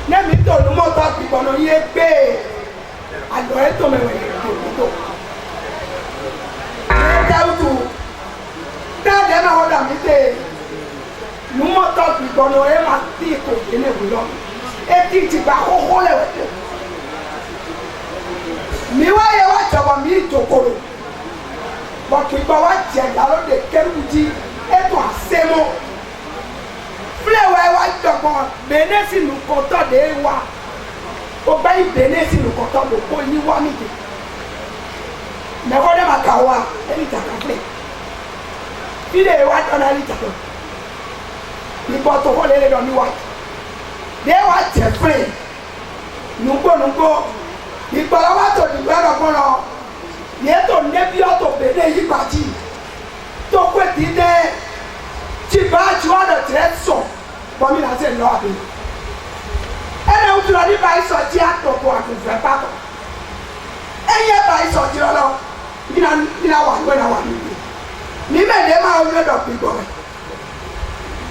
nemi to nu mo to pi bono ye pe ado e to me we to daudu da de na hoda mi te nu mo to pi bono e ma ti ko ene bulo e ti ba ho le we mi wa ye wa jaba mi jokoro bo ki ba wa je dalo de keruji e to asemo flewa wa dogbon benesi nu ko to de wa o ba yi benesi nu ko to do ko ni wa mi de me ko de makawa e ni ta ka fle ide wa to na li ta to ni bo to ko le do ni wa de wa je fle nugbo ìgbàlá wa tó di gbẹ́rọ̀ gbọ́rọ̀ yẹ tó nẹ́bí ọ̀tọ̀ bẹ̀rẹ̀ yí pàtì tó pé tí dẹ́ tí bá tí wọ́n lọ tẹ́ sọ bọ́mí náà ṣe lọ àbí ẹnì òtún lọ ní báyìí sọ tí àtọ̀kọ̀ àtúnfẹ́ pàtó ẹ̀yẹ báyìí sọ tí lọ́lọ́ nínú àwọn àgbẹ̀ náà wà níbi ní mẹ́lẹ́ máa ń lọ́dọ̀ bí gbọ́ rẹ̀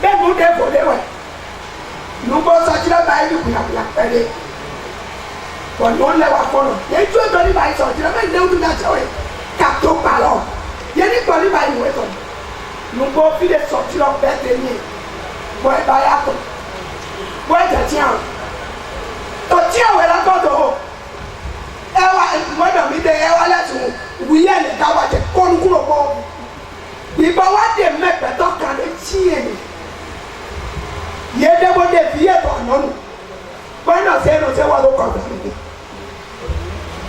bẹ́ẹ̀ mú dé bò léwẹ̀ nùgbọ́ sọ tí lọ́ báyìí kùyàkùyà pẹ́lẹ́ wọ́n ní wọ́n lé wa fọ́nà yẹn tí o dọ̀ ní báyìí sọ̀rọ̀ tí wọ́n bẹ́ẹ̀ ní ọdún náà jẹ́wọ́ ká tó pa lọ yẹn ní gbọ́ ní báyìí wọ́n tọ̀ nùgbọ́ fílẹ̀ sọ̀ tí wọ́n bẹ́ẹ̀ tẹ̀ ní wọ́n ẹ̀ bá yà tọ̀ wọ́n ẹ̀ tẹ̀ tí àwọn tọ̀ tí àwọn ẹ̀rọ gbọ́dọ̀ o ẹ wá mọ́dọ̀ mi dé ẹ wá lẹ́sùn wíyẹn ní káwá jẹ kọ́nu kúrò bọ́ ìbá wa dé mẹ́pẹ̀tọ́ kan lé tí yẹn ni yẹn dẹ́gbọ́ dé fi yẹ tọ̀ àná nù wọ́n náà sẹ́yìn náà sẹ́wọ́n ló kọ̀ ọ̀dọ̀ mi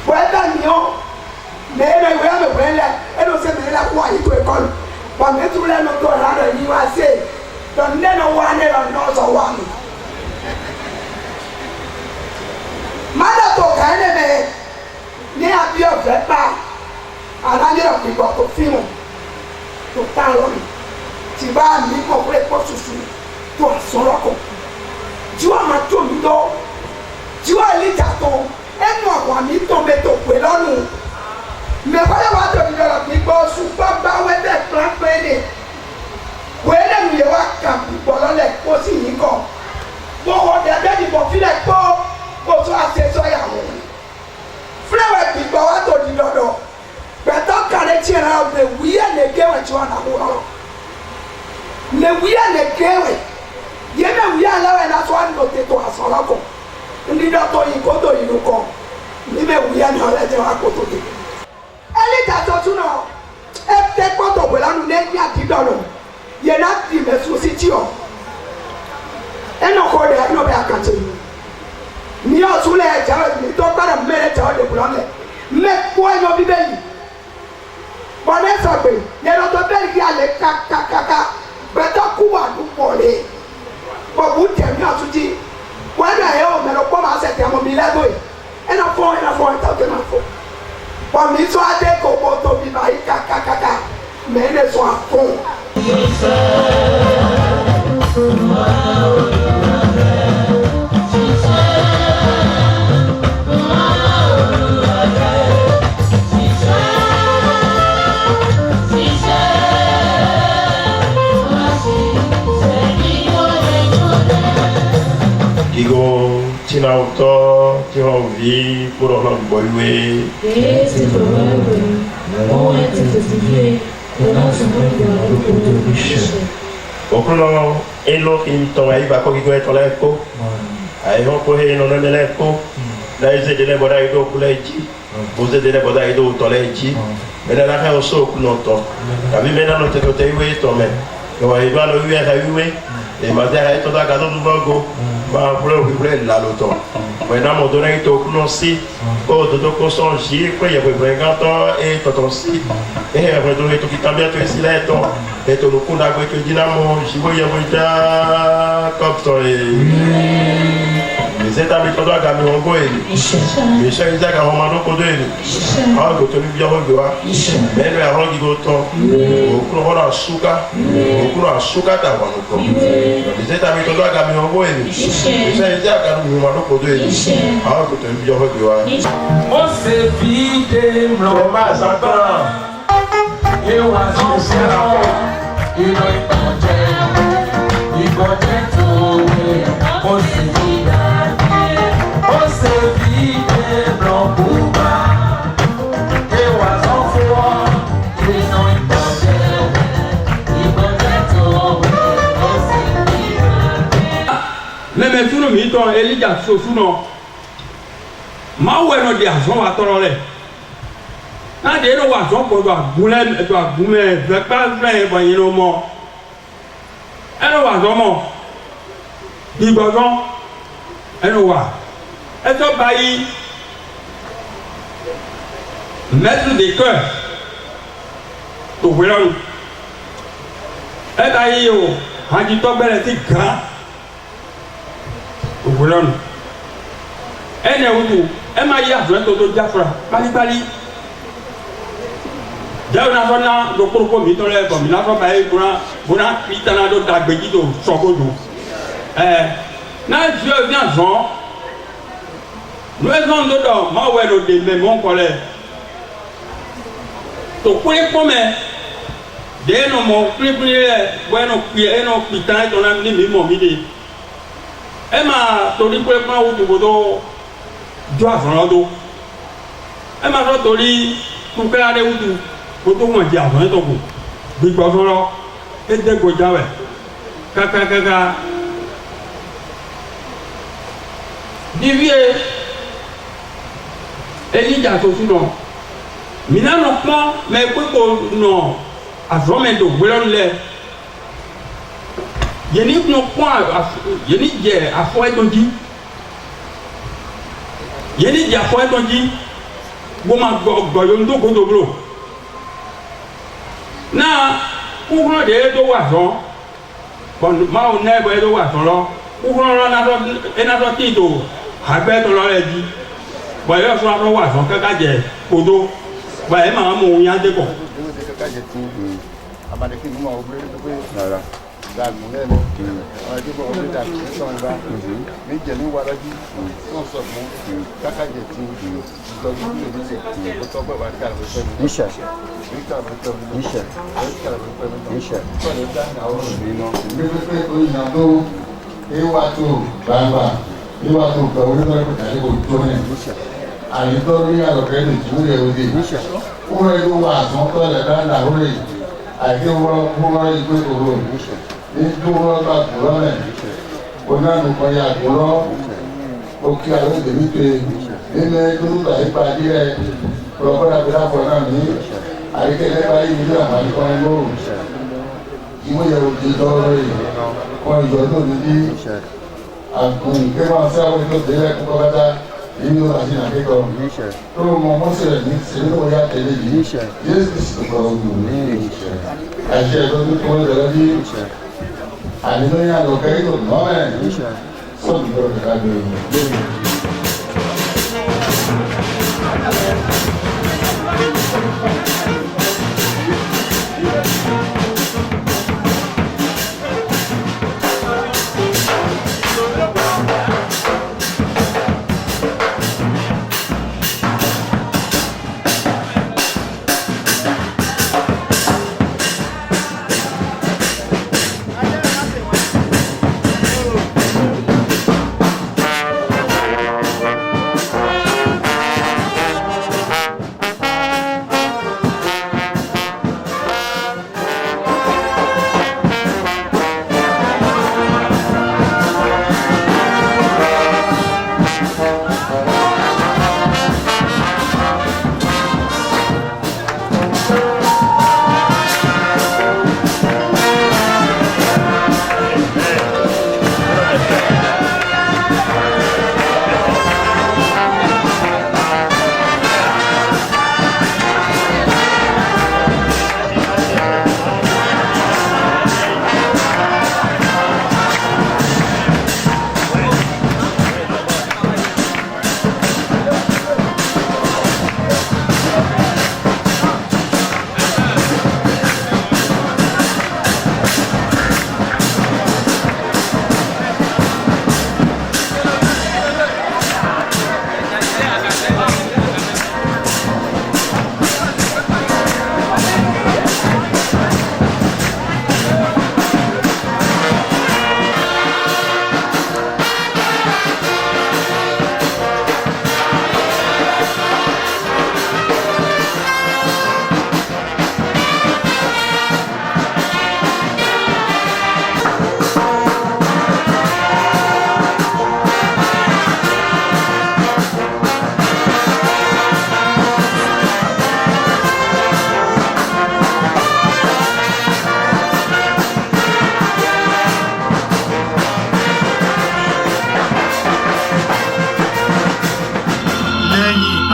wọ́n bá mi ọ́ mẹ́rin ìwé àmì ìwé lẹ̀ ẹnu sẹ́ mi lẹ́ kó àyè tó ẹ̀kọ́ lù wọ́n mi tún lẹ́nu tó ẹ̀rọ àdọ̀ yìí wá sí ẹ̀ lọ́nù lẹ́nu wá ní ẹ̀rọ náà sọ wá mi. mmadụ tó kàn ní mi ní abí ọ̀fẹ́ pa alájọ́ ìgbọ̀ tó fi hàn tó tá lọ́nù tí bá mi kọ̀ pé kó ṣùṣù tó àsọ̀rọ̀ kọ̀ tí wọ́n máa tó mi lọ tí wọ́n lè jà tó ẹnu àwọn àmì tó mi tó pè lọ́nù mẹ́kọ́lẹ́ wàá tó mi lọ́rọ̀ mi gbọ́ ṣùgbọ́n bá wẹ́tẹ̀ pẹ́ẹ́pẹ́ ni wẹ́ẹ́ lẹ́nu yẹ wá kà púpọ̀ lọ́lẹ̀ kó sì yín kọ̀ gbọ́wọ́ dẹ́gbẹ́ ìbò fílẹ̀ gbọ́ kó tó àṣẹ sọ́yàwó fúlẹ̀wẹ̀ gbígbọ́ wá tó di lọ́dọ̀ gbẹ̀tọ́ kàlẹ́ tí yẹn náà lè wíyẹ̀ lè gẹ́wẹ̀ tí wọ́n náà wọ́n lè wíyẹ̀ lè gẹ́wẹ̀ yẹn náà wíyẹ̀ aláwẹ̀ náà tó wà ní òtẹ́ tó àṣọ lọ́kọ̀ ndí dọ́tọ̀ yìí kó tó yìí kọ́ níbẹ̀ wíyẹ̀ náà lẹ́tẹ̀ wá kó tó dé. ẹni tàtọ́ tún náà ẹ tẹ́ kọ́tọ̀ pẹ̀lú àánú lẹ́yìn àdídọ́rọ̀ yẹn náà ti mẹ̀sùn sí tí ọ̀ ẹnà kọ́ de ẹnà bẹ akatẹ ní ọ̀tún lẹ̀ ẹ̀jẹ̀ ọ̀ tó gbọ́dọ̀ mẹ́rẹ̀ ẹ̀jẹ̀ ọ̀ lè kúrọ̀ lẹ̀ mẹ́ kó ẹ̀yọ́ bíbẹ́ yìí bọ̀dẹ́ sọ̀gbẹ̀ yẹn lọ́tọ̀ bẹ́ẹ̀ yìí alẹ́ kàkàkàkà gbẹ̀tọ̀ kú wà lùpọ̀ lẹ̀ bọ̀bù tẹ̀mí ọ̀tún jí wọ́n ẹ̀dọ̀ ẹ̀yẹ́ ọ̀ mẹ́rẹ̀ kọ́ máa sẹ̀tẹ̀ àmọ́ mi lẹ́gbẹ̀ẹ́ yìí ẹ̀nà fọ́ ẹ̀ta ọ̀tẹ̀ máa fọ́ bọ̀ mi sọ adé kò bọ́ tóbi báyìí kàkàkàkà mẹ́rẹ̀ sọ àfọ̀. Digo, tina auto, tina ouvi, por orang bolwe. Esse problema, bom é te fazer, o nosso mundo é o bicho. Okono elo kinto ai ba ko gigo eto leko. Ai ho ko he no ne leko. Dai se dele boda ido kuleji. Boze dele boda ido toleji. Mena na ha oso kuno to. Abi mena no te to te iwe to me. Yo ai ba no iwe ha iwe. E ma da ha to da ga do go. Ba pro iwe la lo to. Mena mo do na ito kuno si. Ko do ko son ji ko ye ko vengato e to to si. E ho do ito ki cambia to esi leto. Eto lukunda kwetu jinamo shiboye mwita koptore Mizeta mitodo agami hongo eli Misha izaka homano kodo eli Hawa goto nibia hogewa Meno ya hongi goto Okuro hona asuka Okuro asuka ta wanuko Mizeta mitodo agami hongo eli Misha izaka homano kodo eli Hawa goto nibia hogewa Ose vide mloma satan Eu acho que será e não encontrei, e encontrei tudo, possibilidade. mais tout le militant Elijah Sosuno ma ouais no dia son wa toro le na de no wa son ko do agunme ve pa fre bo yin no mo e no wa so mo bi gbọdọ e no wa e to bayi maître de cœur to welon e bayi o haji to bere ti grand to welon ene wudu e ma ya fún to jafra pali jaw na fona do koroko mi to le ko mi na fo bayi buna pitana do dagbeji do sokodo na je viens Jean nous avons do ma we do de me mon collègue to kure pome de no mo pripre bueno pie no pitana to na ni mi mo mi de e ma to di kure pa wudu bodo jo afrodo e ma so tori ku ka de wudu bodo mo ji afron to ku bi gbo so lo e de go jawe kaka divie Elijah Sosuno mina no pon me pe ko no afron do gbelon le yeni no pon yeni je afo edonji yeni dia fo edonji bo ma go yo ndo go do bro na kuhun de do wa so bon ma o ne bo do wa so lo kuhun ro na so ti do agbe to lo le ji bo yo so ro wa so kaka je kodo ba e ma mo yan de ko kaka je ti abade ki mo o bre rara da mo le le o je bo o da ki so ba ni je ni wa raji so mo kaka je ti do ju ni se ko to ba ka ro pe ni sha ni sha so le da na o ni no ni pe ko na do e wa to baba e wa to ka o ni ko ta ko to ni ayi to ri aro ke ni ju re o di o re lo wa so to le da na o re ayi wo wo ri ko ko ro ni ju ro ba ko ro ne o na nu ko ya ko ro o ki aro de mi pe ni me ko ta ipa di re ro ko da bra ko na ni ayi ke le ba yi ni la ma ko ni lo mo ye o di do re ko yo do ni di akun ke ma sa o to de le ko ba Inu asi na keko. To mo mo se ni se no ya tele yi. Yes this is for you. Aje do ni ko le di. Ani no ya lo kai to no me. So do ka do.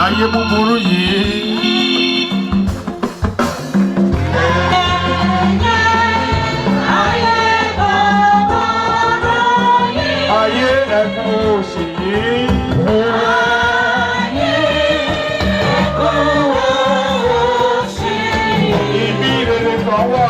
ayé búburú yìí. Ayé ẹ̀kún òṣì yìí. Ibi rere kan wà.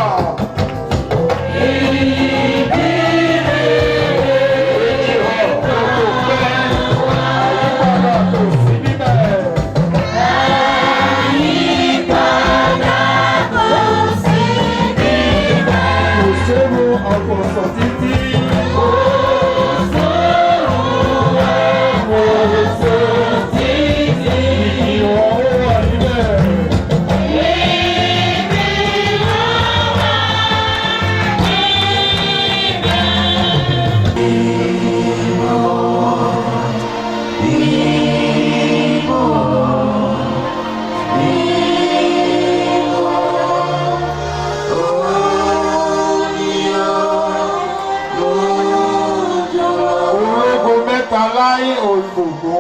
Láyé ògbògbò.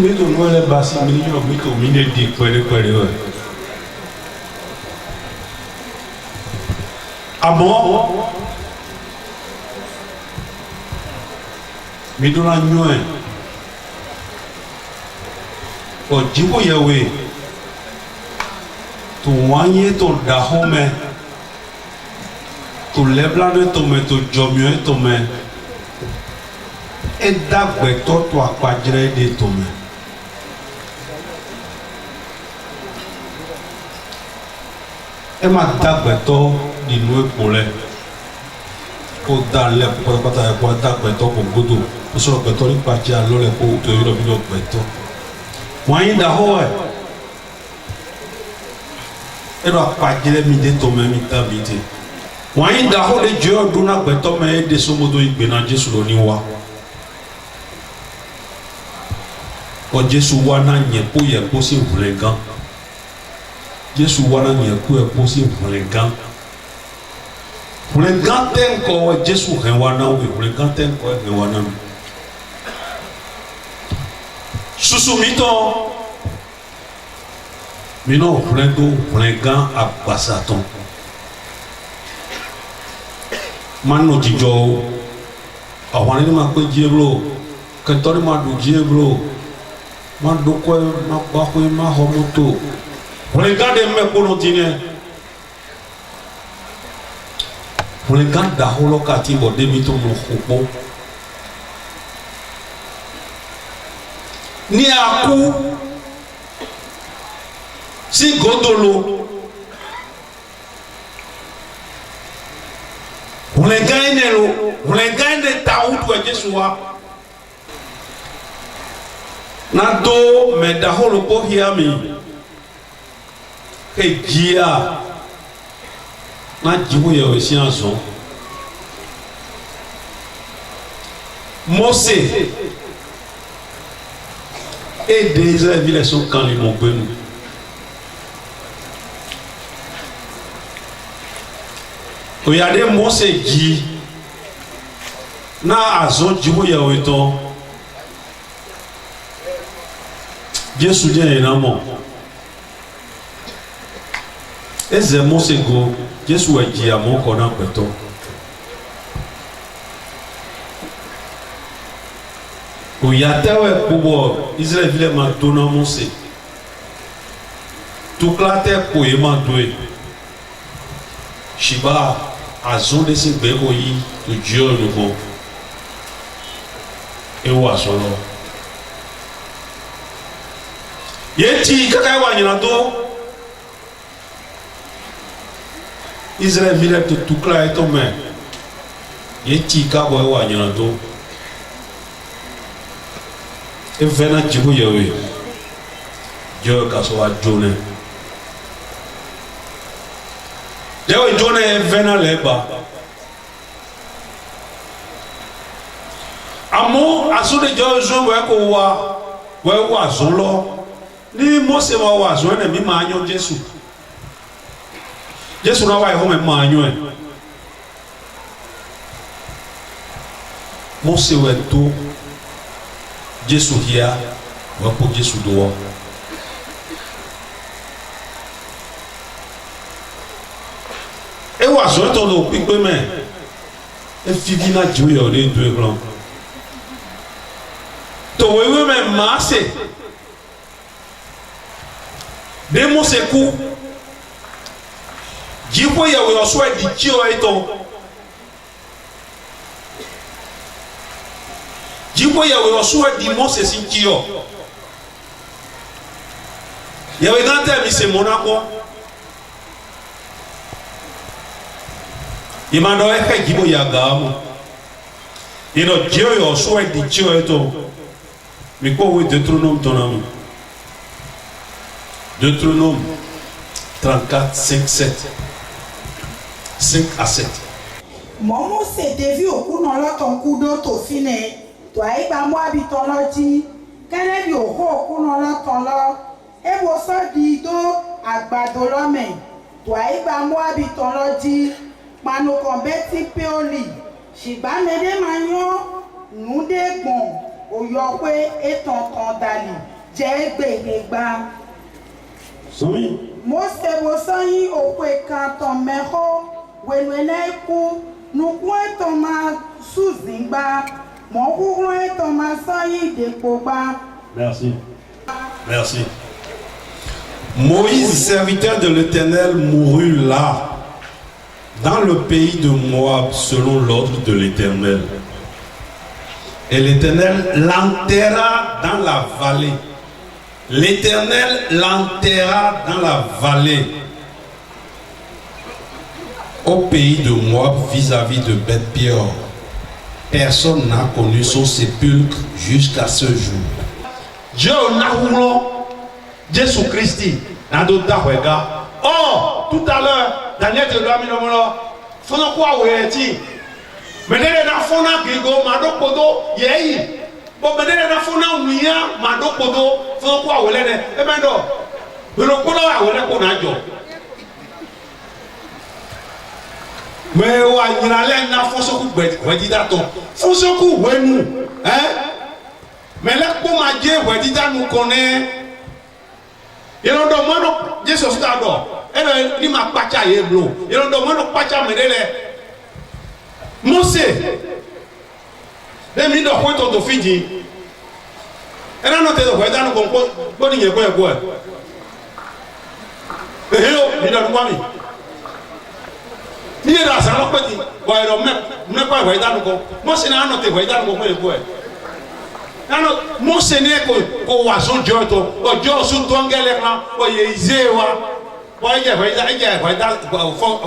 Mi to no le basi mi yo mi to mi ne di pere o. Abo mi do na nyo e. O jibo yewe. To wanye to da home. To lebla de to me to jomio to me. E dagbe to akpajire de to me. E ma dagbeto di nu ekole ko da le pata e ko dagbeto ko godo o so gbeto ni pa ja lo le ko to yiro bi lo gbeto won yin da ho e do apajire mi de to me mi ta bi te won yin da ho de jo do na gbeto me de so modo igbe na Jesu lo ni wa o Jesu wa na nye po ye ko si vulegan Jesu wana ni eku epo si vulegan ten ko Jesu hen wana we vulegan ten ko hen wana susu mito mino vulegan abasaton mano jijo awani ma pe jeblo kentori ma du jeblo ma do ko ma ba ko ma homoto Regardez mes colontinés. Regardez la holocati pour débuter mon couple. Ni à coup, si godolo, on les gagne de taout pour Jésus. Nato me da holopo hiami. Que dia na jiwo ya osi aso Mose et des Israéliens sont quand ils m'ont venu oyade Mose ji na azo jiwo ya oito Jésus dit enamo eze Mose go Jesu eji amoko na peto o yatewe kubo Israel vile madona Mose tuklate ko e madoe shiba azonde sin bego yi to Dieu nouveau e wa solo yeti kaka wa nyina do Israël vile to tukla eto me yeti ka bo wa nyina do e vena jibu yewe jo ka so wa jone dewe jone e vena leba amo asude jo zo we ko wa zolo ni Mose wa zo ne mi ma anyo Jesu na wa e ho me ma anyo e Mose we to Jesu hia wa po Jesu do e wa zo to lo pipe me e fibi na joyo le do e plan to we me mase de Mose ku jipo ya we oswa di kio eto jipo ya we oswa di Mose sin kio ya we gante mi se monako imando e jipo ya gamu ino jio yo oswa di kio eto mi ko we Deutéronome tonami Deutéronome 34, 5, 7. 5 à 7. Momo se devi oku no lo ton kudo to fine. To ai ba mo abiton lo ti. Kene bi oku oku no lo ton lo. E wo so di do agbado lo me. To ai ba mo abiton lo ti. Panu kon beti peoli. Shigba mede manyo nude gbon. Oyo pe eton ton dali. Je egbe egba. Somi. Mose bosanyi okwe kanton meho wenwene ku nukwe toma suzingba mokukwe toma sanyi depoba. Merci. Merci. Moïse, serviteur de l'Éternel, mourut là, dans le pays de Moab, selon l'ordre de l'Éternel. Et l'Éternel l'enterra dans la vallée. L'Éternel l'enterra dans la vallée, au pays de Moab, vis-à-vis de Beth-Péor. Personne n'a connu son sépulcre jusqu'à ce jour. Dieu n'a voulu Jésus Christ n'a d'autre regard. Oh, tout à l'heure, Daniel te doit me faire quoi ouéti. Mais dès la fin na grigo mado kodo yeyi. Bon mais dès la fin na unia mado kodo faire quoi ouélé ne. E mendo. Le kodo a ouélé ko na jo. Mais wa nyirale na fonso ku wedida ton. Fonso ku wenu, hein? Mais là ko ma je wedida nous connaît. Et on demande Jésus stado. Et ni ma pacha yeblo. Et on demande pacha medele. Mose. Dem ni do point to Fiji. Et là non te do wedida nous ko ni yeko yeko. Hello, ni do kwami. Ni era sa lo peti. Wa ro me ko wedida nous ko. Mose na no te wedida nous ko yeko. Ano Mose ne ko wason joto o jo su tongele kan o ye izewa o je fa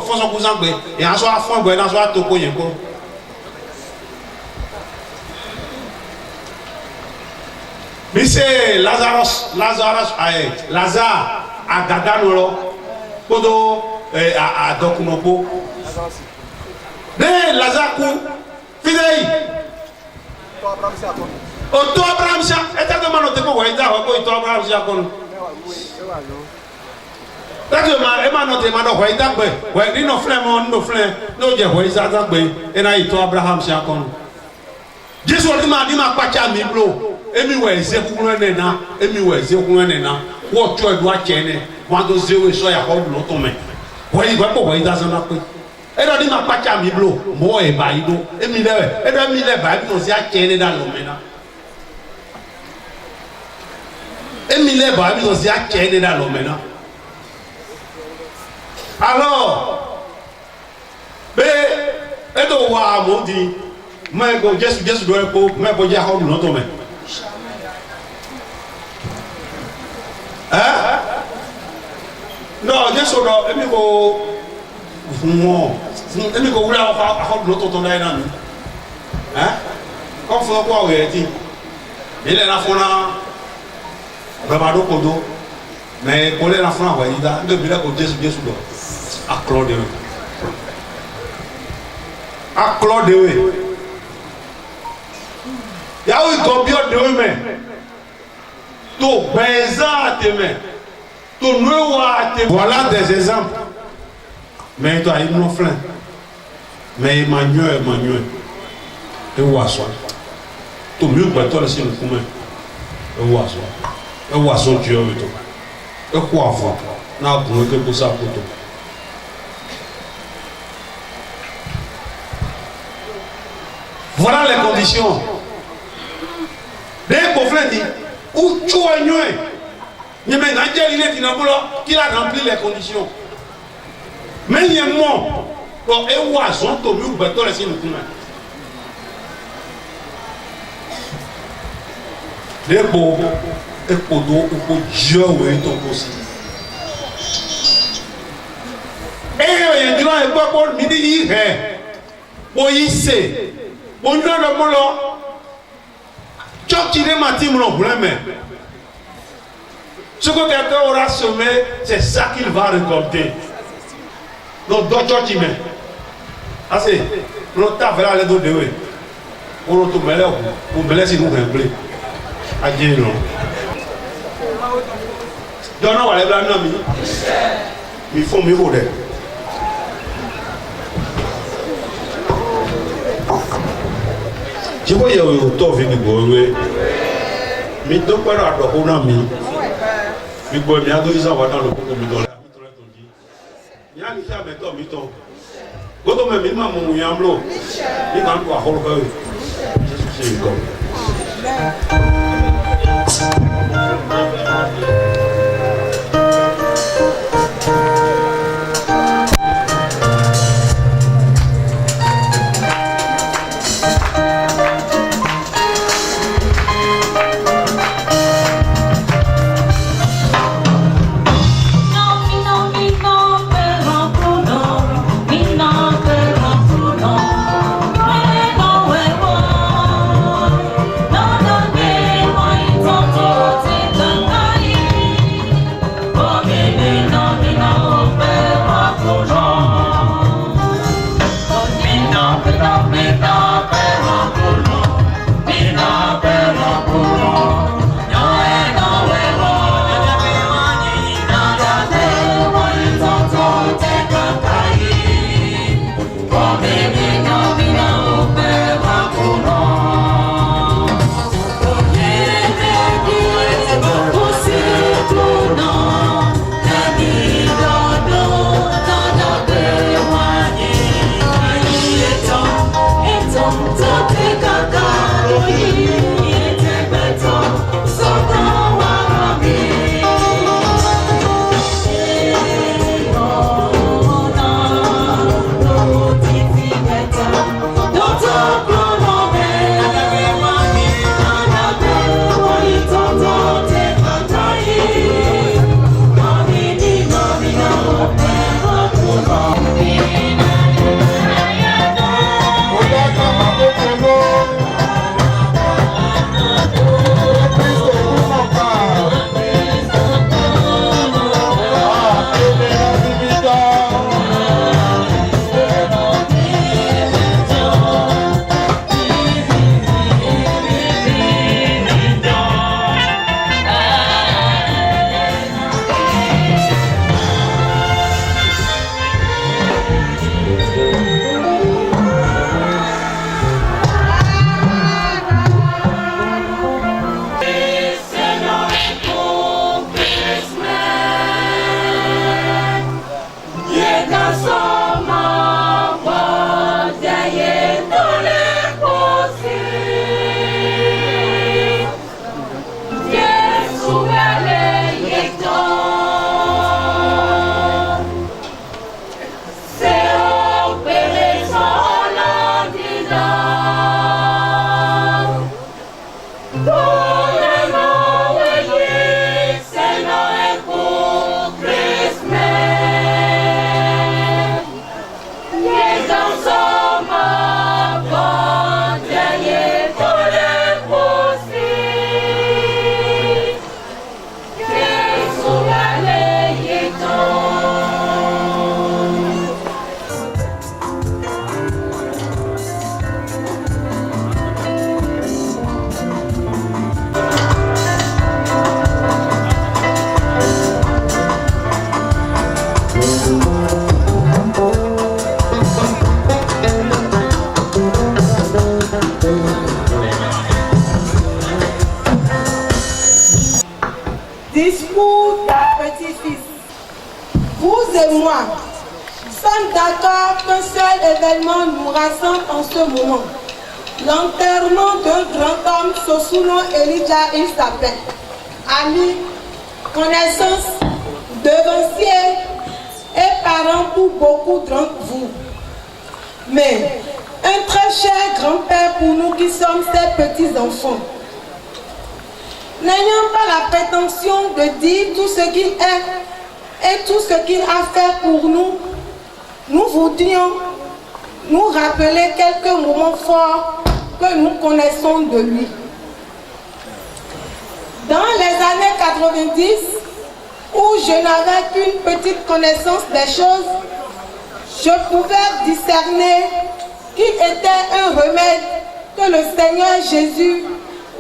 fo so kuzangbe e aso afon gbe na so atoko yen ko mi se Lazare agadanu lo kodo adokunopo de Lazare ku fidei Oto Abraham sia eta ke mano te ko wenda ko ito Abraham sia kon Tatu ma e mano te mano wenda gbe we ni no fle mo no fle no je we za gbe e na ito Abraham sia kon Jesus ni ma pacha mi blo emi we ze kunu ne na emi we ze kunu ne na wo cho edu a che ne wa do ze we so ya ko lo to me Voyez, quoi, pour voyez dans un appel. Et là, il m'a pas qu'à miblo, moi et baïdo, et mi lève, et là, mi lève, baïdo, c'est à tirer dans l'homme maintenant. Et mi lève, baïdo, c'est à tirer dans l'homme maintenant. Alors, et donc, wa mon dit, moi, Jésus doit être, mais pour dire, on nous tombe. Hein? Non, Jésus doit, et mi ko, et mi ko oula, on nous tombe là, non? Hein? Quand faut quoi, oui, dit, il est là, on a, Babado Kodo, mais pour les enfants, il a deux billes au Jésus doit. À Claude, à Claude, il y a eu combien de mains, tout baisant tes mains, tout noir tes mains. Voilà des exemples. Mais toi, il m'en flingue. Mais Emmanuel, et Ouasson. Tout mieux que toi, c'est le commun. Et Ouasson, Dieu, et toi. Et quoi voir? N'a pas que ça pour toi. Voilà les conditions. Dès qu'on fait dit, où tu as eu, il y a qui a rempli les conditions. Mais il y a un mot, donc, et où sont tombés ou bâtons les signes de commun. Dès qu'on et pour ou pour Dieu ou est ton possible. Et il y a des gens qui ont dit, il est, pour y c'est. On nous a demandé, tu as tiré ma team non plus, mais ce que quelqu'un aura semé, c'est ça qu'il va récolter. Donc, d'autres tu mets. Assez, nous t'avons les deux de eux. On te met là, on me laisse nous remplir. Adieu, non. Donc, on va aller là, non, il faut mieux pour eux. Je vois qu'il y a eu autant de vie, mais donc, on a un ami. Mais bon, il y a deux ans, on va dans le coup de l'île. Il y a un qui a mis ton miton. Quand on me met ma maman, il y a un blot. Il y a un peu à holger. Je suis comme. No, no, no. Discours d'un petit-fils. Vous et moi sommes d'accord qu'un seul événement nous rassemble en ce moment. L'enterrement d'un grand homme, son nom Elijah, il s'appelle. Amis, connaissances, devanciers et parents pour beaucoup d'entre vous. Mais un très cher grand-père pour nous qui sommes ses petits-enfants. N'ayant pas la prétention de dire tout ce qu'il est et tout ce qu'il a fait pour nous, nous voudrions nous rappeler quelques moments forts que nous connaissons de lui. Dans les années 90, où je n'avais qu'une petite connaissance des choses, je pouvais discerner qu'il était un remède que le Seigneur Jésus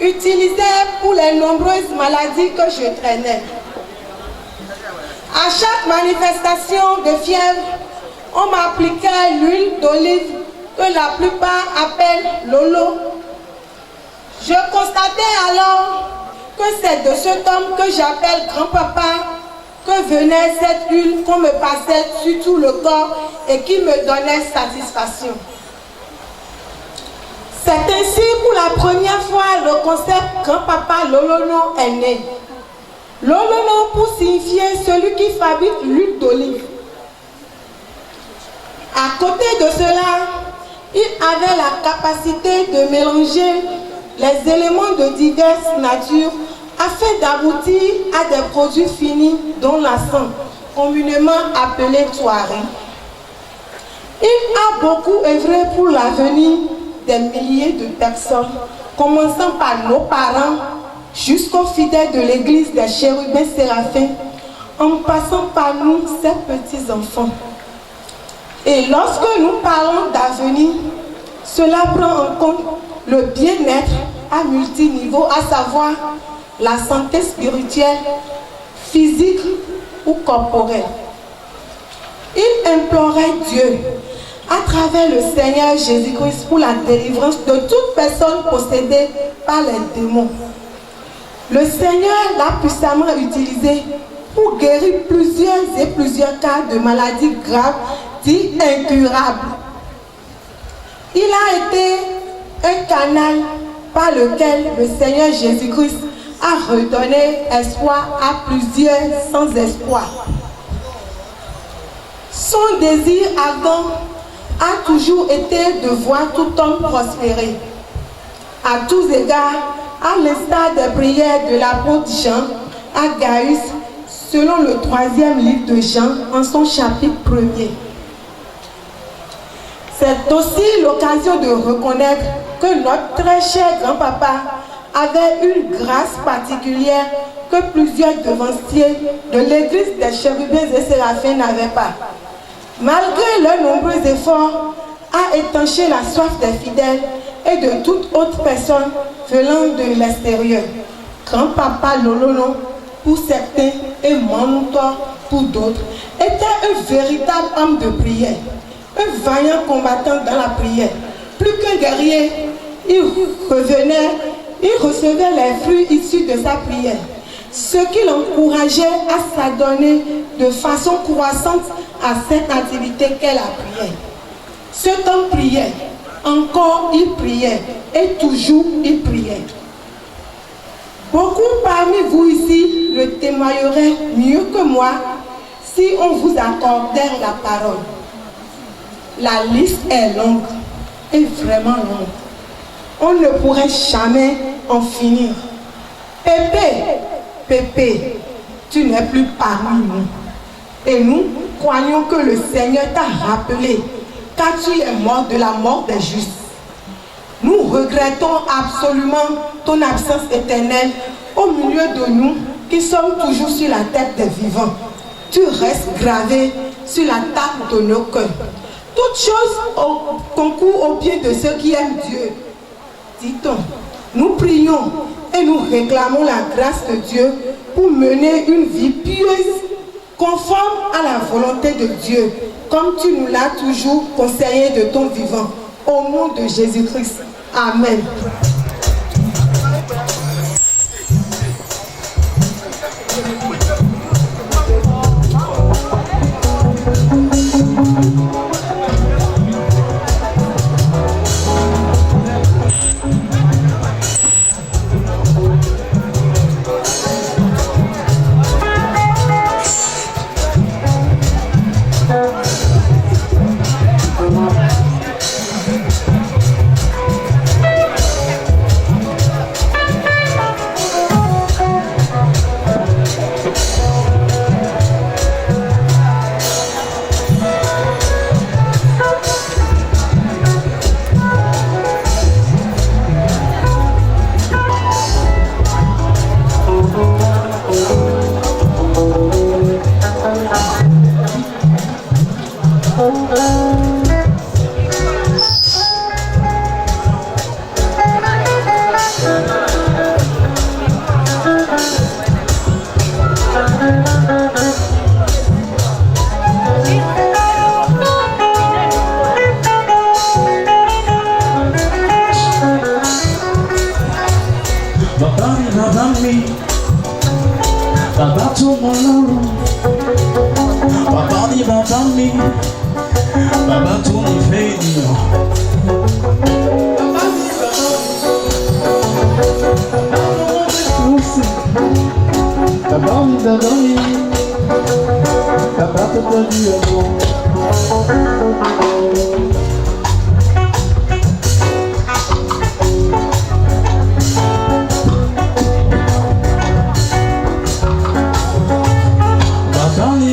utilisait pour les nombreuses maladies que je traînais. À chaque manifestation de fièvre, on m'appliquait l'huile d'olive que la plupart appellent Lolo. Je constatais alors que c'est de cet homme que j'appelle grand-papa que venait cette huile qu'on me passait sur tout le corps et qui me donnait satisfaction. C'est ainsi pour la première fois le concept grand-papa Lolono est né. Lolono pour signifier celui qui fabrique l'huile d'olive. À côté de cela, il avait la capacité de mélanger les éléments de diverses natures afin d'aboutir à des produits finis dont l'encens, communément appelé Touareg. Il a beaucoup œuvré pour l'avenir des milliers de personnes, commençant par nos parents jusqu'aux fidèles de l'église des chérubins séraphins, en passant par nous, ses petits-enfants. Et lorsque nous parlons d'avenir, cela prend en compte le bien-être à multiniveau, à savoir la santé spirituelle, physique ou corporelle. Il implorait Dieu à travers le Seigneur Jésus-Christ pour la délivrance de toute personne possédée par les démons. Le Seigneur l'a puissamment utilisé pour guérir plusieurs cas de maladies graves, dites incurables. Il a été un canal par lequel le Seigneur Jésus-Christ a redonné espoir à plusieurs sans espoir. Son désir ardent a toujours été de voir tout homme prospérer. À tous égards, à l'instar des prières de l'apôtre Jean à Gaius, selon le 3e livre de Jean, en son chapitre 1er. C'est aussi l'occasion de reconnaître que notre très cher grand-papa avait une grâce particulière que plusieurs devanciers de l'église des chérubins et séraphins n'avaient pas. Malgré leurs nombreux efforts à étancher la soif des fidèles et de toute autre personne venant de l'extérieur, grand-papa Lolono, pour certains, et Manoutor pour d'autres, était un véritable homme de prière, un vaillant combattant dans la prière. Plus qu'un guerrier, il recevait les fruits issus de sa prière, ce qui l'encourageait à s'adonner de façon croissante à cette activité qu'est la prière. Cet homme priait, encore il priait, et toujours il priait. Beaucoup parmi vous ici le témoigneraient mieux que moi si on vous accordait la parole. La liste est longue, et vraiment longue. On ne pourrait jamais en finir. Pépé, tu n'es plus parmi nous. Et nous croyons que le Seigneur t'a rappelé, car tu es mort de la mort des justes. Nous regrettons absolument ton absence éternelle au milieu de nous qui sommes toujours sur la tête des vivants. Tu restes gravé sur la table de nos cœurs. Toutes choses concourent au bien de ceux qui aiment Dieu. Dit-on, nous prions et nous réclamons la grâce de Dieu pour mener une vie pieuse, conforme à la volonté de Dieu, comme tu nous l'as toujours conseillé de ton vivant. Au nom de Jésus-Christ. Amen. Bàbá mi, bàbá tó mọ lọ́rùn. Bàbá mi, bàbá tó nífẹ̀ẹ́ ènìyàn. Bàbá mi, bàbá tó tọ́jú ọmọ.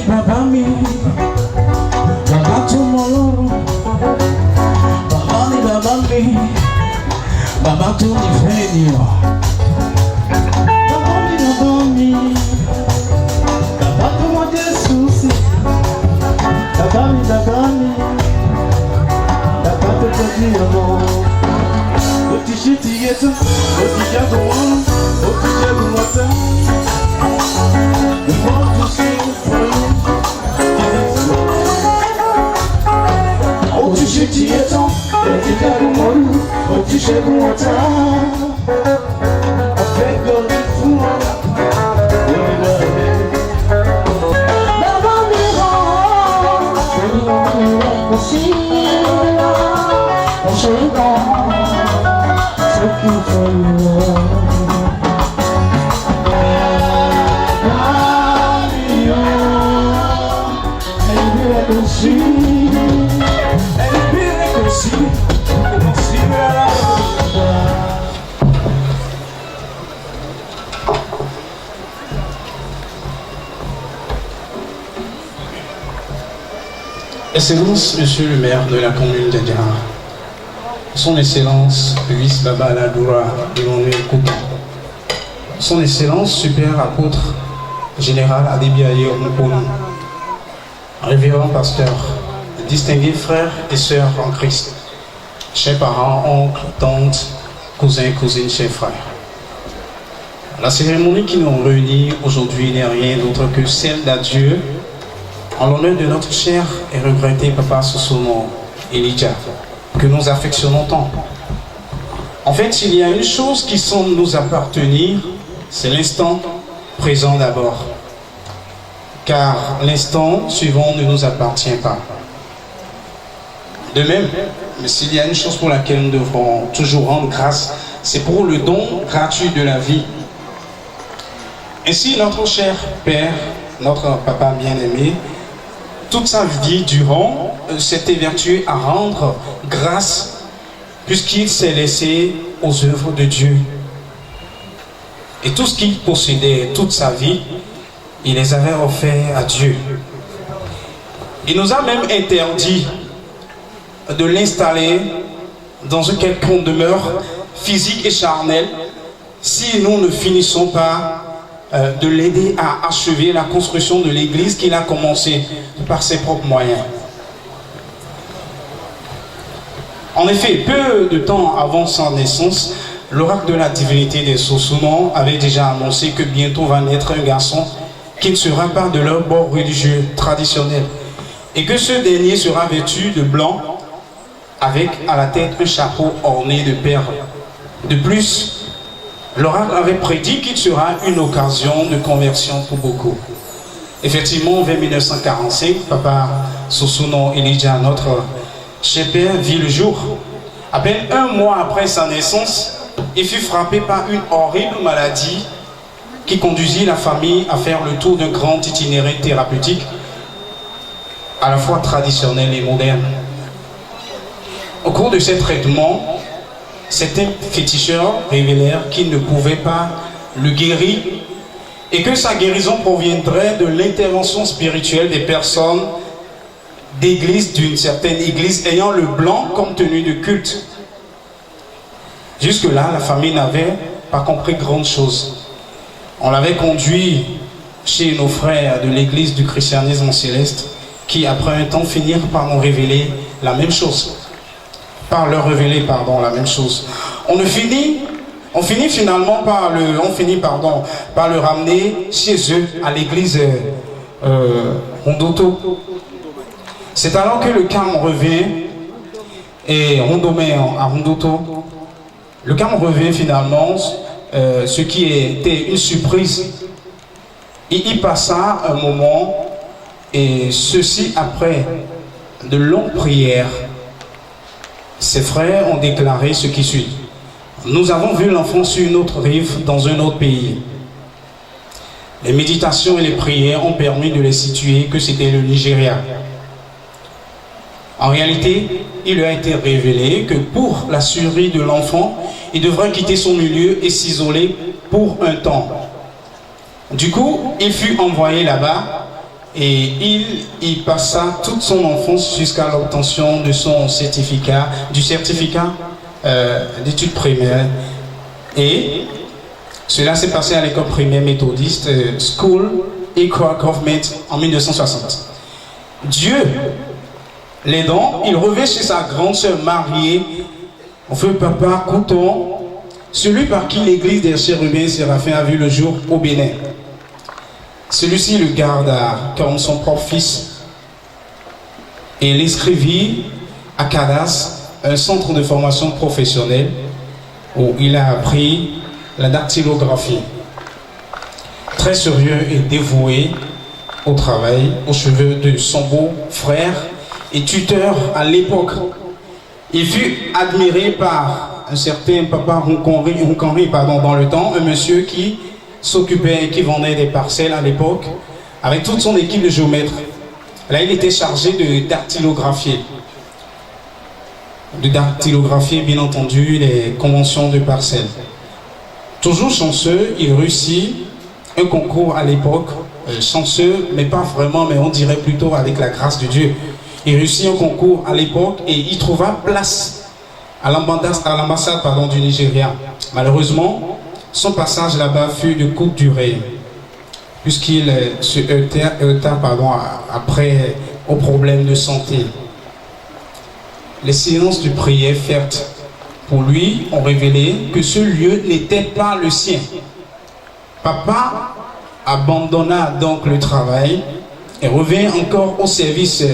Bàbá mi, bàbá tó mọ lọ́rùn. Bàbá mi, bàbá tó nífẹ̀ẹ́ ènìyàn. Bàbá mi, bàbá tó mọ Jésù sí. Bàbá mi, bàbá tó tọ́jú ọmọ. Ó ti ṣe ti yẹ tán, ó ti jagun wọn, ó ti ṣẹ́gun wọn tán. We want to sing for you. Ó ti ṣe ti yẹ tán, ó ti jagun wọn, ó ti ṣẹ́gun wọn tán. Ọ̀fẹ́ gbọ́dọ̀ fún wọn. Bàbá mi hàn, kò sí ọ̀ṣẹ́ kan. Thank you for your love. Excellence, Monsieur le maire de la commune d'Adiara, Son Excellence, Luis Baba Aladoura Emmanuel Koupa, Son Excellence, Super Apôtre Général Adebiaye Omokono, Révérend Pasteur, distingués frères et sœurs en Christ, chers parents, oncles, tantes, cousins, cousines, chers frères. La cérémonie qui nous réunit aujourd'hui n'est rien d'autre que celle d'adieu en l'honneur de notre cher et regretté Papa Sosono Elijah, que nous affectionnons tant. En fait, il y a une chose qui semble nous appartenir, c'est l'instant présent d'abord. Car l'instant suivant ne nous appartient pas. De même, mais s'il y a une chose pour laquelle nous devrons toujours rendre grâce, c'est pour le don gratuit de la vie. Ainsi, notre cher Père, notre Papa bien-aimé, toute sa vie durant, s'est évertué à rendre grâce puisqu'il s'est laissé aux œuvres de Dieu. Et tout ce qu'il possédait toute sa vie, il les avait offerts à Dieu. Il nous a même interdit de l'installer dans une quelconque demeure physique et charnelle si nous ne finissons pas de l'aider à achever la construction de l'église qu'il a commencée par ses propres moyens. En effet, peu de temps avant sa naissance, l'oracle de la divinité des Sosono avait déjà annoncé que bientôt va naître un garçon qui ne sera pas de leur bord religieux traditionnel et que ce dernier sera vêtu de blanc avec à la tête un chapeau orné de perles. De plus, l'oracle avait prédit qu'il sera une occasion de conversion pour beaucoup. Effectivement, vers 1945, Papa Sosono Elijah, notre cher père, vit le jour. À peine un mois après sa naissance, il fut frappé par une horrible maladie qui conduisit la famille à faire le tour d'un grand itinéraire thérapeutique, à la fois traditionnel et moderne. Au cours de ces traitements, certains féticheurs révélèrent qu'ils ne pouvaient pas le guérir et que sa guérison proviendrait de l'intervention spirituelle des personnes d'église, d'une certaine église ayant le blanc comme tenue de culte. Jusque-là, la famille n'avait pas compris grande chose. On l'avait conduit chez nos frères de l'église du christianisme céleste qui, après un temps, finirent par nous révéler la même chose. Par leur révéler, la même chose. On finit finalement par le ramener chez eux, à l'église Rondoto. C'est alors que le carme revient, et Rondomé à Rondoto, le carme revient finalement ce qui était une surprise. Il y passa un moment, et ceci après de longues prières. Ses frères ont déclaré ce qui suit. Nous avons vu l'enfant sur une autre rive dans un autre pays. Les méditations et les prières ont permis de les situer que c'était le Nigeria. En réalité, il lui a été révélé que pour la survie de l'enfant, il devrait quitter son milieu et s'isoler pour un temps. Du coup, il fut envoyé là-bas et il y passa toute son enfance jusqu'à l'obtention de son certificat, d'études primaires. Et cela s'est passé à l'école primaire méthodiste School Equal Government en 1960. Dieu l'aidant, il revint chez sa grande sœur mariée, en feu papa Couton, celui par qui l'église des chérubins Séraphins a vu le jour au Bénin. Celui-ci le garda comme son propre fils et l'inscrivit à Cadas, un centre de formation professionnelle où il a appris la dactylographie. Très sérieux et dévoué au travail, aux cheveux de son beau-frère et tuteur à l'époque. Il fut admiré par un certain papa Hunkanri dans le temps, un monsieur qui s'occupait et qui vendait des parcelles à l'époque avec toute son équipe de géomètres. Là, il était chargé de dactylographier. De dactylographier, bien entendu, les conventions de parcelles. Toujours chanceux, il réussit un concours à l'époque, chanceux, mais pas vraiment, mais on dirait plutôt avec la grâce de Dieu. Il réussit un concours à l'époque et il trouva place à l'ambassade du Nigeria. Malheureusement, son passage là-bas fut de courte durée, puisqu'il se heurta après aux problèmes de santé. Les séances de prière faites pour lui ont révélé que ce lieu n'était pas le sien. Papa abandonna donc le travail et revint encore au service,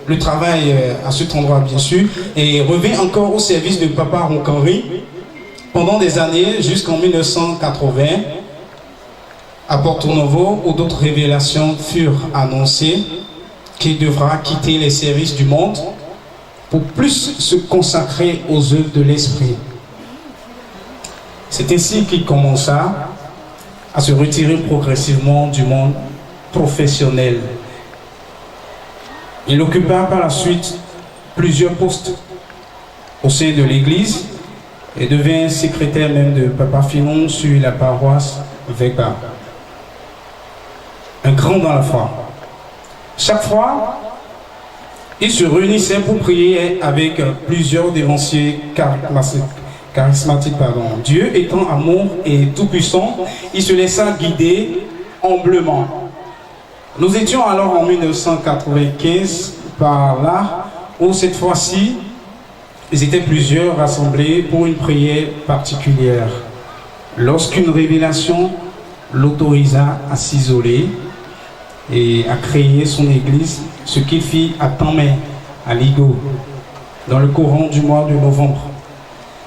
le travail à cet endroit bien sûr, et revint encore au service de papa Hunkanri pendant des années jusqu'en 1980 à Porto Novo, où d'autres révélations furent annoncées qu'il devra quitter les services du monde pour plus se consacrer aux œuvres de l'esprit. C'est ainsi qu'il commença à se retirer progressivement du monde professionnel. Il occupa par la suite plusieurs postes au sein de l'église et devint secrétaire même de Papa Finon sur la paroisse Vega. Un grand dans la foi. Chaque fois, il se réunissait pour prier avec plusieurs dévanciers charismatiques. Dieu étant amour et tout-puissant, il se laissa guider humblement. Nous étions alors en 1995 par là, où cette fois-ci, ils étaient plusieurs rassemblés pour une prière particulière. Lorsqu'une révélation l'autorisa à s'isoler et à créer son église, ce qu'il fit à Tamé, à Ligo, dans le courant du mois de novembre.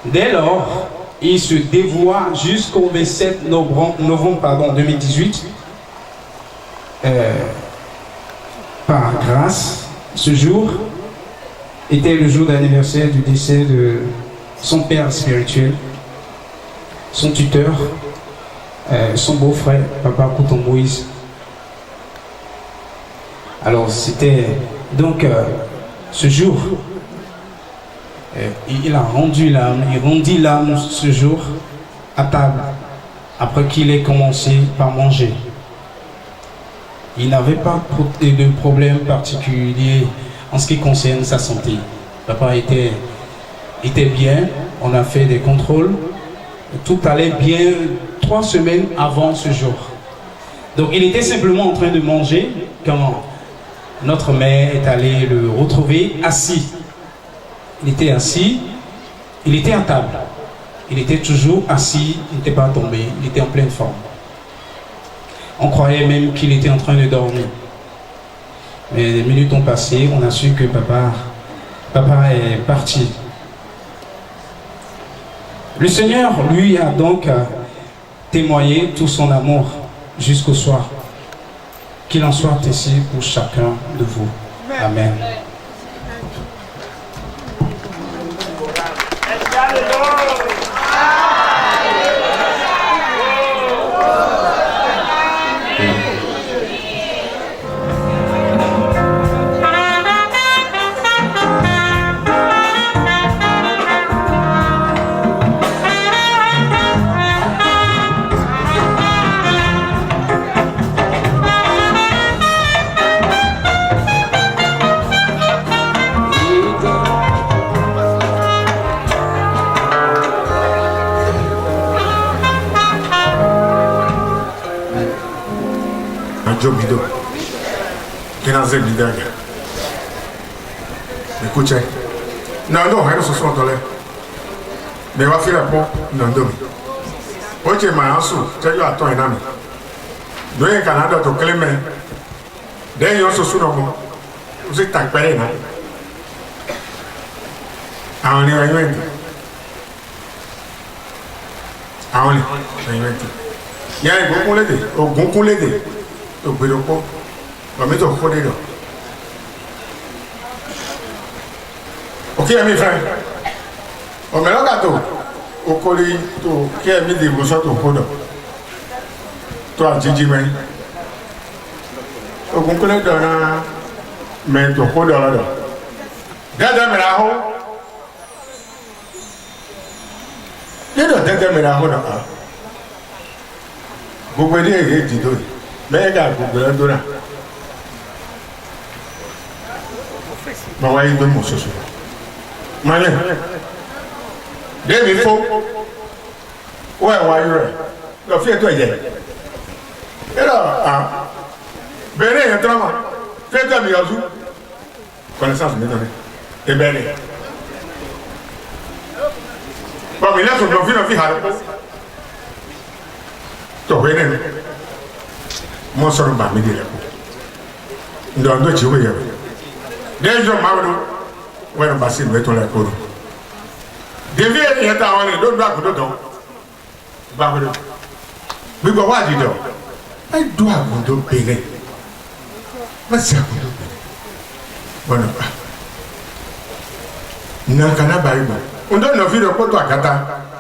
Dès lors, il se dévoua jusqu'au 27 novembre 2018. Par grâce, ce jour était le jour d'anniversaire du décès de son père spirituel, son tuteur, son beau-frère, Papa Couton Moïse. Alors c'était donc ce jour, il a rendu l'âme, il rendit l'âme ce jour à table, après qu'il ait commencé par manger. Il n'avait pas de problème particulier en ce qui concerne sa santé. Papa était bien, on a fait des contrôles, tout allait bien 3 semaines avant ce jour. Donc il était simplement en train de manger quand notre mère est allée le retrouver assis. Il était assis, il était à table. Il était toujours assis, il n'était pas tombé, il était en pleine forme. On croyait même qu'il était en train de dormir. Mais les minutes ont passé, on a su que papa est parti. Le Seigneur, lui, a donc témoigner tout son amour jusqu'au soir. Qu'il en soit ainsi pour chacun de vous. Amen. Jobido, kinaze bidaga. Écoutez, non, rien ce soir dans l'air. Mais va faire la peau, non, demi. Ok, ma ansou, tu as ton enami. Nous, au Canada, tu as clément. Dès yon se souvient, vous êtes en péril, non? Ah, on est à Yuenti. Ah, on est à Yuenti. Il y a un bon coulé, au bon coulé. To gbèrò pọ̀ ọ̀mí tó kó dédọ̀ òkè ẹ̀mí fẹ́ ọ̀mẹ́lọ́gà tó okòrí tó kí ẹ̀mí dìbò sọ́tò kó dọ̀ tó àjíjí mẹ́rin ogun kúlẹ̀ dọ̀ náà mẹ́rin tó kó dọ̀ lọ́dọ̀ dẹ́dẹ́ mẹ́rin ahó dẹ́dẹ́ mẹ́rin ahó dọ̀ gbogbo ẹdí èyí dìdó yìí mẹ́ẹ̀dá gbogbo ẹ̀dọ́ náà ma wáyé gbé mọ̀ ṣoṣo mọ́lẹ̀ débi fó ó ẹ̀ wáyé rẹ̀ lọ fi ètò ẹ̀jẹ̀ ẹ̀rọ bẹ̀rẹ̀ èèyàn tó náà fi ètò ẹ̀mí ọdún connaissance mi lórí ìbẹ̀rẹ̀ bọ̀mí lẹ́sùn lọ́fí hàrẹ́ tọ̀wé nínú mo sọ̀rọ̀ bàmí di rẹ̀ kú ndọ̀ndọ̀ tí ó yẹ wẹ̀ dẹ́jọ́ máa wọ́n wẹ́n bá sí ìwé tó lẹ́ kóró dèbí ẹ̀yẹ tá àwọn ènìyàn ló àgùdọ̀ dán bá wọ́n gbígbọ́ wá àdìdọ̀ ẹ̀ dún àgùdọ̀ bẹ̀rẹ̀ wọ́n sì àgùdọ̀ bẹ̀rẹ̀ bọ́nà bá nàkànnà báyìí bọ̀ ndọ̀ nọ̀fí rẹ̀ kótó àkàtà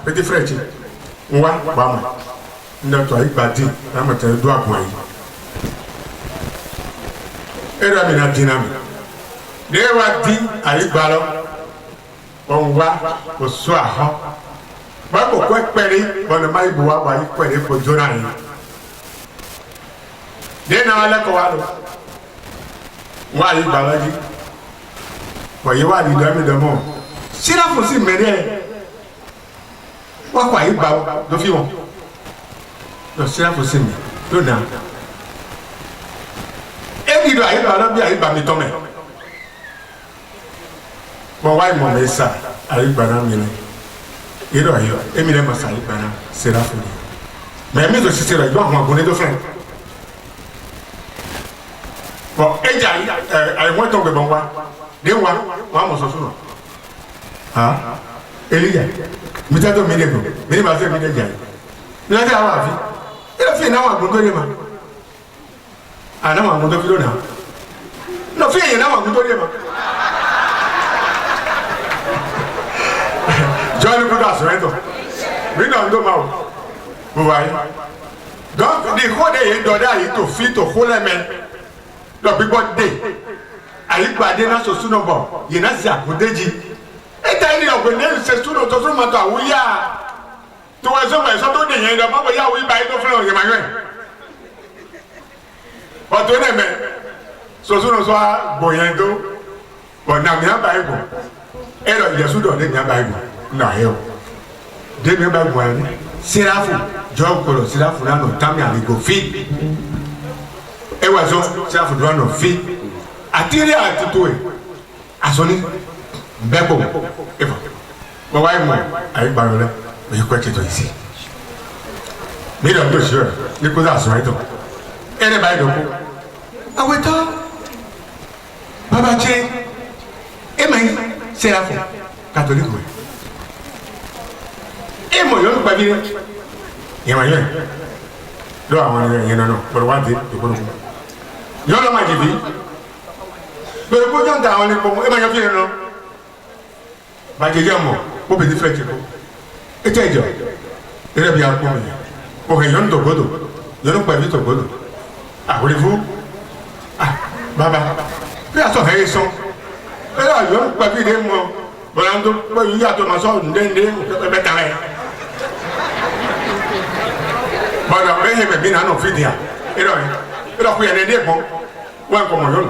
pété fúrẹ́ẹ̀tì ńwá bàmà ndọ̀tọ̀ àyípadì lámàtà dún àgùn àyè. Era mina dinami. Dewa di ayi gbalo. Onwa osu aha. Babo ko pere bona mai buwa wa yi pere ko jona yi. De na wala ko walo. Wa yi gbalo ji. Wa yi wa di do mi do mo. Sira fo si mere. Wa kwa yi gbalo do fi won. Do sira fo si mi. Do na. Ebi do ayi ba bi ayi ba mi tome mo wai mo mesa ayi ba na mi ni iro ayo emi le masa ayi ba na sera fo ni me mi do sisi ra jo àwọn agun ni do friend bo eja ayi won to gbe bon wa de wa mo so so no ha eliya mi ta do mi le go mi ni ba se mi le ja mi la ta wa fi iro fi na wa agun do le ma ana ma mo do kilo na no fi yen na ma mo do le ma John ko da so eto mi na ndo ma o bo wa yi donc di ko de yi do da yi to fi to ko le men do bi bo de ayi gbade na so suno bo yi na si akodeji e ta ni o ko ne se suno to so ma to awuya to wa so ma so to de yen do ma bo ya wi ba yi to fun o ye ma yo ọtún ní ẹmẹ soso sọ gbòyìn tó ọ̀nà mi àbá ìbò ẹ̀rọ ìyẹ̀sùn dọ̀ ní mi àbá ìbò nà ẹ̀ o débi bá gbọ̀ ẹ̀ ní síráfù jọ kọlọ̀ síráfù náà nà tàmí àlejò fi ẹ̀ wà sọ síráfù dọ̀ nà fi àtìrí àtútù ẹ̀ àsọní bẹ́ẹ̀ bọ̀ ẹ̀fọ̀ wọ́n wáyé mọ̀ àyíkparọ̀ rẹ̀ òye kọ́ ẹ̀kẹ́tọ̀ yìí sí mílíọ̀nù tó ṣe rẹ̀ ní kó sà sọ ẹ̀ tó ẹni báyìí dọ̀kú awetɔ babatse ema yi serafu katoliko emo yɔ gbabi rɛ yẹn ma yẹn lọ àwọn yẹn nọ bọ̀dọ̀ wá dé ìgbọ́dọ̀ fún mi yọ lọ ma jìbì bẹ̀rẹ̀ kó jọ̀ ń ta àwọn ẹni pọ̀ ẹ ma yọ fi yẹn lọ bàjẹ́ yẹ mọ̀ kó bẹ̀ ní fẹ́ jẹ kó ẹ tẹ́ jọ ẹ rẹ̀ bí a kó mi kò hẹ̀ yọ̀n tọ̀gbọ́dọ̀ yọ̀n pẹ̀lú tọ̀gbọ́dọ̀ àwòrán fún bàbá bí a sọ hẹ́ yẹ sọ́n ẹ yà yọ̀n pẹ̀lú ìdè mọ̀ bọ̀dọ̀ tó pẹ̀lú yàtọ̀ ma sọ ǹdẹ́ǹdẹ́ ẹ tà ẹ̀ bọ̀dọ̀ ẹ yẹ bẹ̀bí nànú fìdí à ẹ lọ kú yẹn dẹ́ gbọ́n wọ́n kọ̀ mọ̀ yọ̀n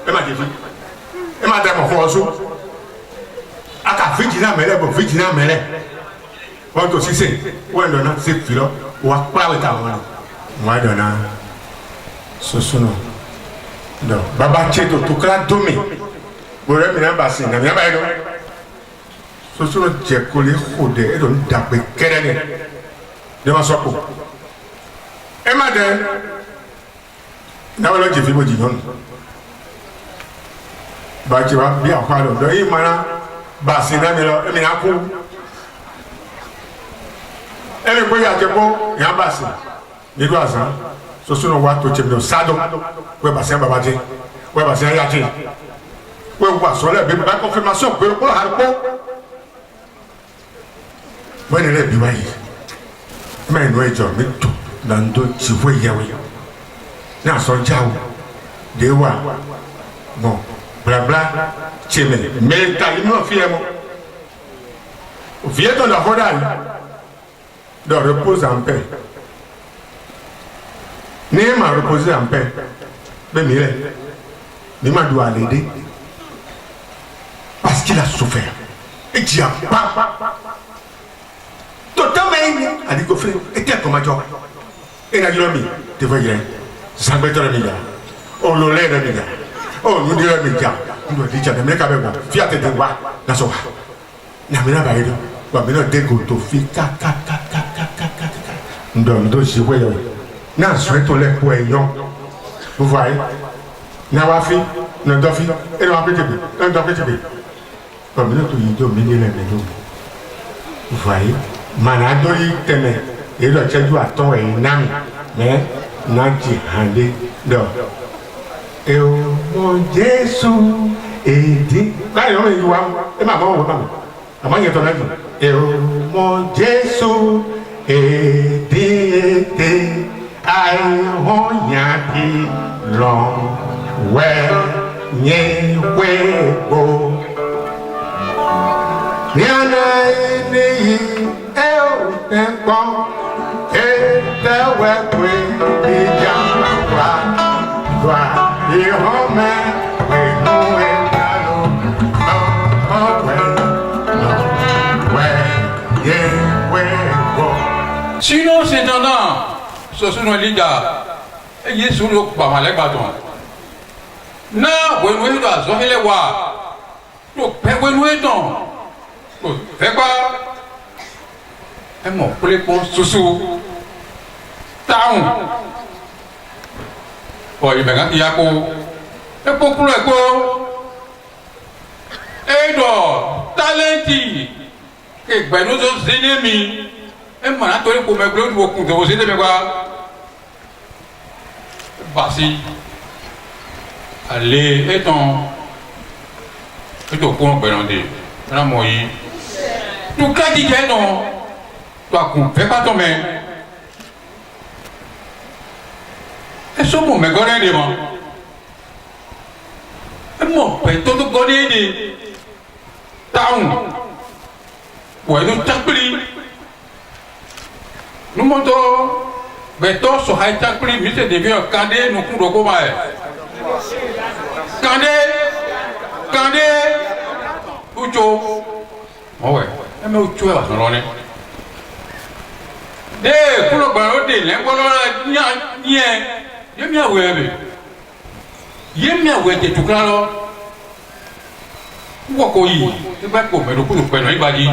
ẹ má jẹ fi ẹ má dẹ́ mọ̀ fọ́ ọ só aka fijina mẹlẹ bọ fijina mẹlẹ wọn tó sise wọn dọ̀nà se filọ wa kpáwé ta wọn wọn dọ̀nà sosono dọ baba tse tó tó kala domi bọrẹ minɛ ba se nàmìyà bá yẹ dọ sosono jẹ kólé kó dẹ ẹ dọ̀n dàgbé kẹrẹ dẹ dẹmà sọkò ẹ má dẹ n'awọlọ jẹfi bó jì nyɔnu bàtí wa bí àwọn àlọ dọ yìí mana baasi na mi lọ ẹmi na kú ẹmi kó yàtọ̀ kó yà baasi mi do àzán soso na wa tó tẹmí lọ sádọ wẹ baasi baba jẹ wẹ baasi yàtọ̀ wẹ wà sọlẹ bẹẹ bá confirmation pé kó hàrí kó wẹ nílẹ bí wá yìí ẹmẹ inú ẹjọ mi tó na ń tó tì wẹ yẹwẹ ní àsọjáwò dé wà mọ blabla tiɛmɛ mɛ ta yi n'o fiyɛ mɔ o fiyɛ tɔ la fɔ da yi dɔ repose en paix n'e ma repose en paix bɛ mi yɛrɛ mi ma do ale de parce qu'il a souffert e jia pa tɔtɔ mɛ yi ani ko fɛ e tɛ kɔmajɔ e na yɔrɔ min tɛ fɔ yɛrɛ sangbɛtɔ yɛrɛ mi ja ololɛ yɛrɛ mi ja oludi yɛrɛ mi ja ndo di jana mẹ kabẹ wọ fi àtẹtẹ wa nasọ wa nyamina bá yẹ dọ wa mi náà dégò tó fi ká ndo si wẹ yẹ náà sọ ètò lẹ kó ẹ yọ fúfú ayé náà wá fi náà dọ fi ẹ náà wá pété bi ẹ náà dọ pété bi wa mi náà tó yí dọ mi ní lẹmẹ lọ fúfú ayé màná dọ yí tẹmẹ èyí dọ tsẹjú àtọ ẹ nàmi mẹ náà jì hàn dé dọ. Eu mọ Jésù èdè. Báyìí ọmọ yìí wá ẹ máa bọ́ wọn bá mi. Àmọ́ yẹn tọ́ náà dùn. Eu mọ Jésù èdè àìhàn yàtì lọ wẹ̀ yẹn wẹ̀ bò. Ní àná ẹni yìí ẹ ò tẹ́ gbọ́ ètò wẹ̀ pé ìjà wà wà. Sinon, c'est tendant, ce sont les gars, et ils sont pas mal les bâtons. Non, vous ne doit pas les voir. Donc, vous ne doit pas. Faites quoi? Et mon pour sous town. Poi venga ti ako e populo eko edo talenti ke gbenu zo zinemi e mana tori ko me glo wo kun zo zinemi kwa basi ale eton eto ko gbelande na mo yi tu ka di je no tu akun fe pa to me eso mo me gore de mo e mo pe to to gore de town wo no takpli no mo to be to so hay takpli mi se devient kande no ku do ko ba e kande ucho mo we e me ucho e wa so lo ni de kulo gba o de le ngolo nya nye yemi awebe te tukla lo wo ko yi e ba ko me do ku pe no ibaji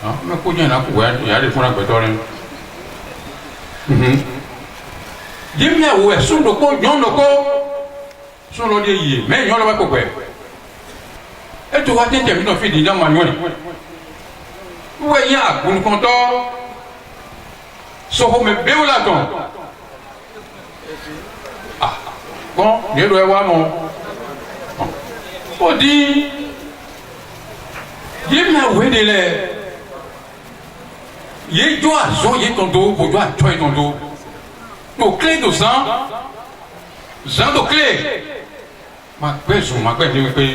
ah me ko nya na ku wa ya de funa gbe to rin yemi awe sun do ko nyon do ko sun lo de yi me nyon lo ba ko pe e to wa te mi no fi di da ma nyon we ya gun kon to soho me beu la don ah bon ye do e wa mo o di ye me we de le ye do azo ye ton do bo do a toi ton do to clé do zan do clé ma peso ma pe ni pe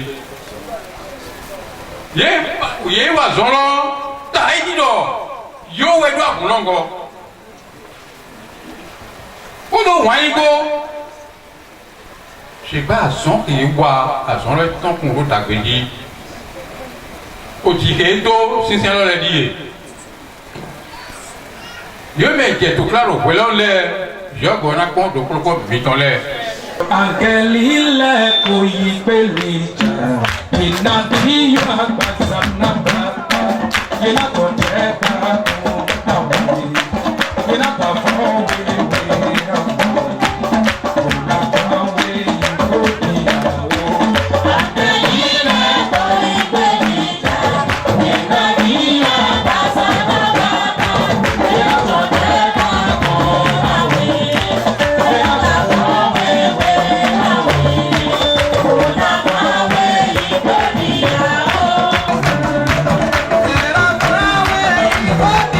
ye wa zon lo ta yi do yo we do akunongo o do wa yi go se ba zon ke wa azon le ton kun ro ta gbe ni o ti he do sinsin lo le di yo me je to claro we lo le yo go na ko do ko bi ton le Angelile koyi pelija inadi yo agbasana baba ina kote ka ko awi ina pa fo we na ko we ko diawo Angelile koyi pelija inadi yo agbasana baba ina kote ka ko awi ina pa fo What?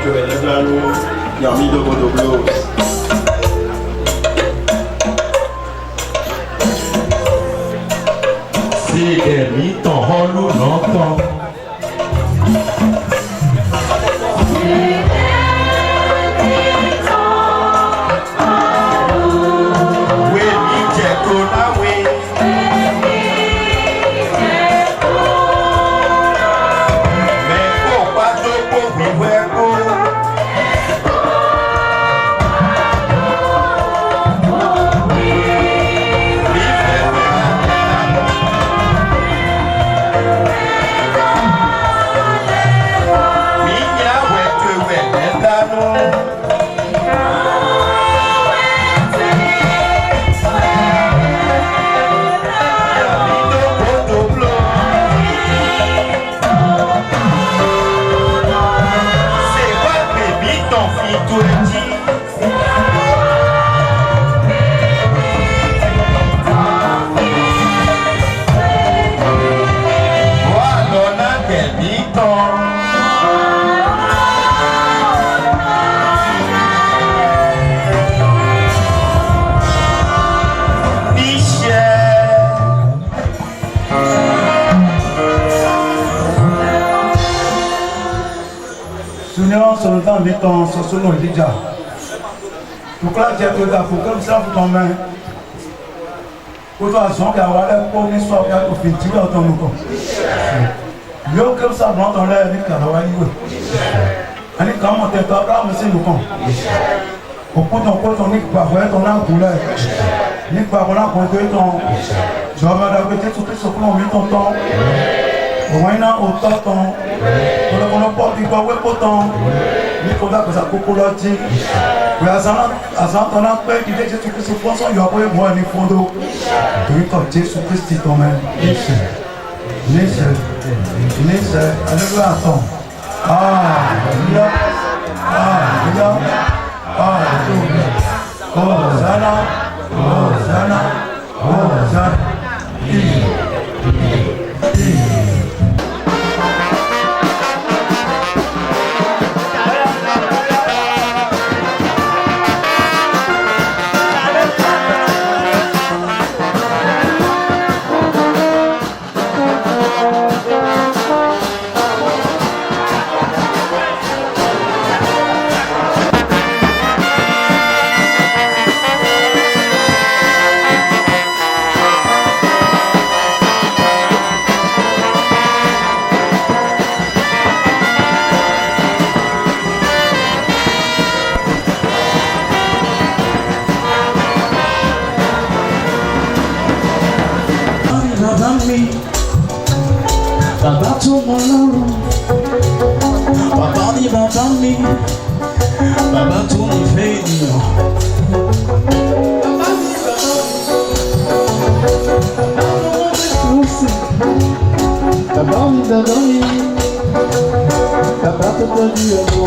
que les là nous y a mis de blo. Si ẹ̀mí tàn ọ́ lù lọ́tàn. Sur le temps temps sur ce nom déjà. Pour que là tu es d'accord comme ça pour ton main. Pour toi son qui a voilà pour une histoire qui a fait tirer autant nous comme. Yo comme ça dans ton l'air ni kala yi we. Ani comment tu toi là monsieur nous comme. Au point ton ni pas voir ton en couleur. Ni pas voilà pour que ton je vais m'adapter tout ce qu'on met ton temps. Moina ototon, kono poti kwa wepoton, ni koda kosa kokoloti. We azana pe ki de Jésus Christ fonson yo apoye mo ni fondo. Torí ko Jésus Christ to men. Nise. Alléluia ton. Alléluia. Hosanna. Bàbá tó mọ lọ́rùn, bàbá ní bàbá mi, bàbá tó nífẹ̀ẹ́ ènìyàn. Bàbá ní bàbá mi, bàbá ní bàbá mi, bàbá tó tọ́jú ọmọ.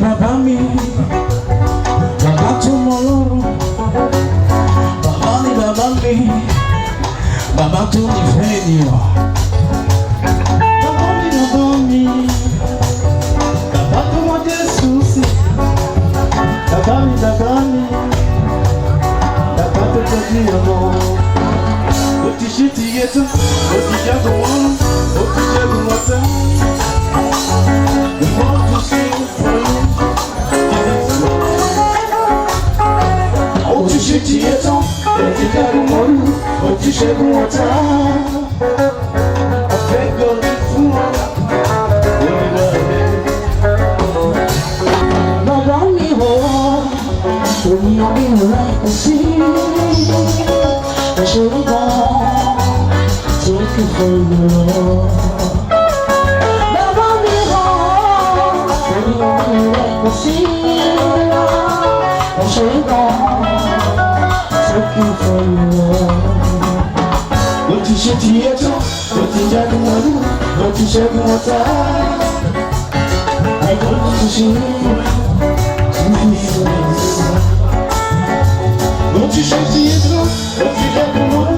Bàbá mi, bàbá tó mọ lọ́rùn, bàbá ni bàbá mi, bàbá tó nífẹ̀ẹ́ ènìyàn. Bàbá ni bàbá mi, bàbá tó mọ Jésù sí. Bàbá mi, bàbá tó tọ́jú ọmọ. Ó ti ṣe ti yẹ tán, ó ti jagun wọn, ó ti ṣẹ́gun wọn tán. We want to sing for you. Ó ti ṣe tiẹ̀ tán, ó ti jagun mọ́lú, ó ti ṣẹ́gun ọ̀tá. Ọ̀fẹ́ gbọ́dọ̀ fún ọ, onílẹ̀ rẹ̀. Bàbá mi wọ̀ ọ́, ènìyàn mi ò rẹ̀ kò sí. Ìṣòro gan-an tó kì í fọ ìlú lọ. Bàbá mi wọ̀ ọ́, ènìyàn mi ò rẹ̀ kò sí. Ìṣòro gan-an. Looking for you. What you should hear, what you jack and what you shake and what's up. I want to see you. ti ṣe ti yé tó, ó ti ṣẹ́gun wọn,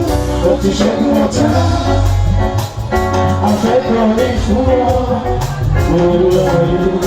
ó ti ṣẹ́gun ọ̀tá. Afẹ́kọ̀ọ́ ní fún wọn, olùwà ìlú.